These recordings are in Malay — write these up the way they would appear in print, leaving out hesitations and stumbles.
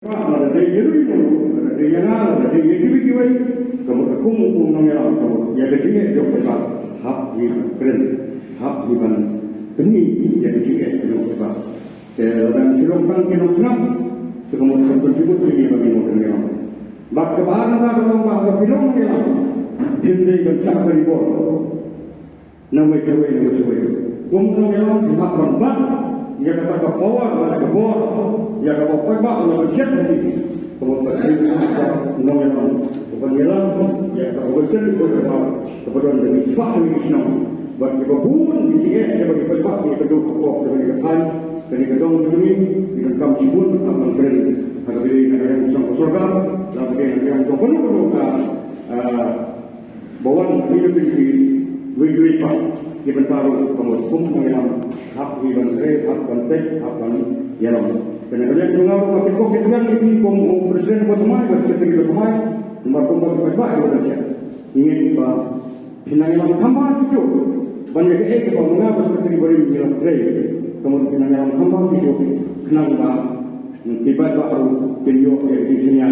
Ada jeruit, ada yang ada aktiviti baik, kemudian kumung nongel atau yang kecil jauh besar, hak di keren, hak di mana, ini yang kecil jauh besar. Dan silongkan kenal senang, kemudian berjubut ini bagi nongel. Bak kebaran ada orang bahasa film nongel, jendela kencang dari bawah, nama cewek. Kumung nongel cuma berempat. Ia kata ke bawah, kata ke bawah, ia kata ke bawah, kata ke siap nanti. Kemudian nongel, kemudian ia kata ke siap, kemudian demi sebab demi senang. Bagi babun di sini, dia bagi sebab dia kedua kokok, dia bagi ketan, dia kedua demi direkam sibun, akan beri harga diri negara yang sang surga, lalu dia yang penuh bawaan hidup ini duit pak. Di bertaruh kemudian mengelam hak di bangsa, hak kontek, hak yalam. Karena kalian dengar waktu kau kita ini kom presiden buat semua, buat sekretari buat semua, nomor komponen buat semua itu saja. Ingin bah pinangan hamba itu banyak ekor mengapa sekretari beri bilang kray, kemudian pinangan hamba itu kenal bah tiba-tiba baru beliau di sini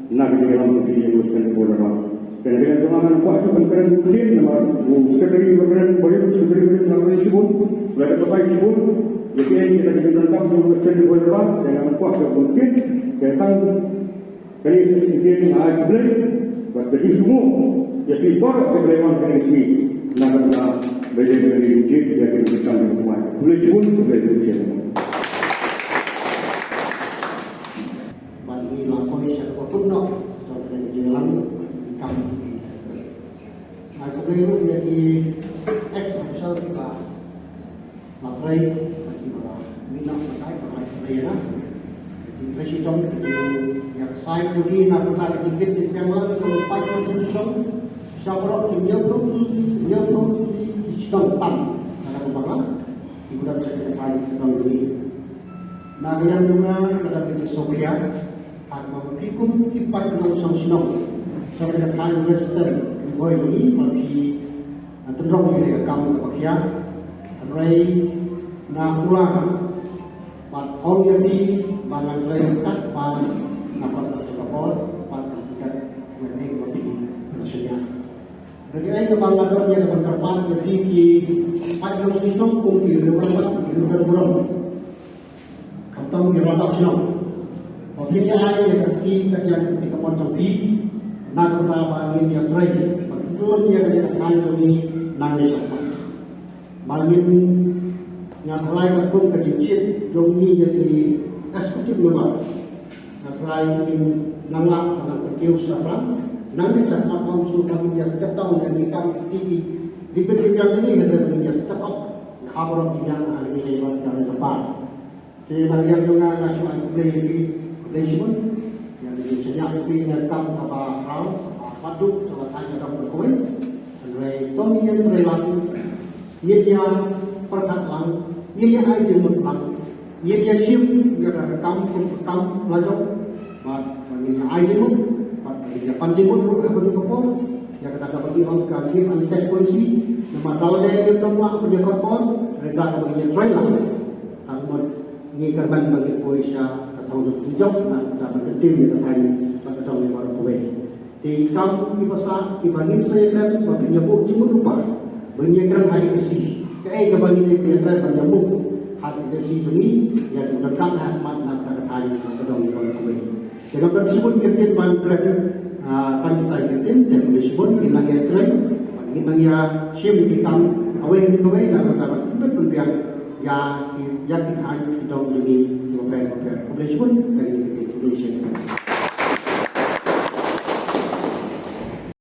nak di dalam negeri yang mesti dibuat. Dan dengan teman-teman kuat itu berkeren mungkin nama sekretari berkeren boleh sekretari nama sibuk berada terbaik sibuk jadi kita dibentuk untuk sekretari berdepan dengan kuat mungkin datang dari sisi yang ada berdiri semua jadi baru kebelawan dari sini nama beda dari wujud yang kita buat boleh sibuk boleh wujud bagi laporan yang kotorno sampai jalan Aku beliau menjadi ex-official kita matrai bagi para minat matrai para pelayan. Jadi presiden yang saya beri nama sedikit di Pemla itu empat presiden. Siapa yang sedang tam ada kemana? Iburan saya kembali tahun ini. Nah yang juga ada di Sofia akan memikul kipat langsung senang. Sampai dengan Western Boy ini masih terdorong dari kamu kebahagiaan. Ray nak ulang, pada orang yang bangan ray kat pada dapat terkapal pada tingkat menaik lebih bersedia. Jadi ayat kebangan yang dapat terpas jadi di pada sistem kumpi berapa berapa. Kamu berapa senang. Objeknya ayat yang ketika ketika ponsel di nak berapa ini yang terakhir. Betul dia kena kain ini nangis apa? Malin yang lain pun kecil, jomi jadi eksekutif luar. Yang lain nangak dengan kecil siapa? Nangis apa kaum kami dia setiap tahun dan ikan tinggi di pentingnya ini ada dunia setiap kabar yang ada di lewat dari depan. Saya yang dengan nasional Malaysia yang disenyap dengan kam apa rau paduk sama tanya kamu berkomen, dari tomian berlaku, ia perkataan, ia aja berlaku, ia siap jika kamu belajar, bagi aja pun, bagi panjang pun berlaku berkopon, yang kata bagi orang kaji anti polisi, nama tahu dia itu semua kerja korban, mereka bagi try lah, namun ini korban bagi polisi atau untuk hijau, dan berketim di tempat pada tahun yang baru kue. Di kampung di pasar, di banding saya kan, bagi nyebut cuma lupa. Banyakan hari isi. Kaya kebanding dia penyegar penyebut hari isi ini, yang mendekat hikmat nak hari kedong di kampung ini. Dengan tersebut kita banding kan kita ikutin, dan tersebut kita yang keren, kita yang siap di kampung awal di kampung dan mendapat kita pun yang kita hari kedong ini, kita tersebut dari Indonesia.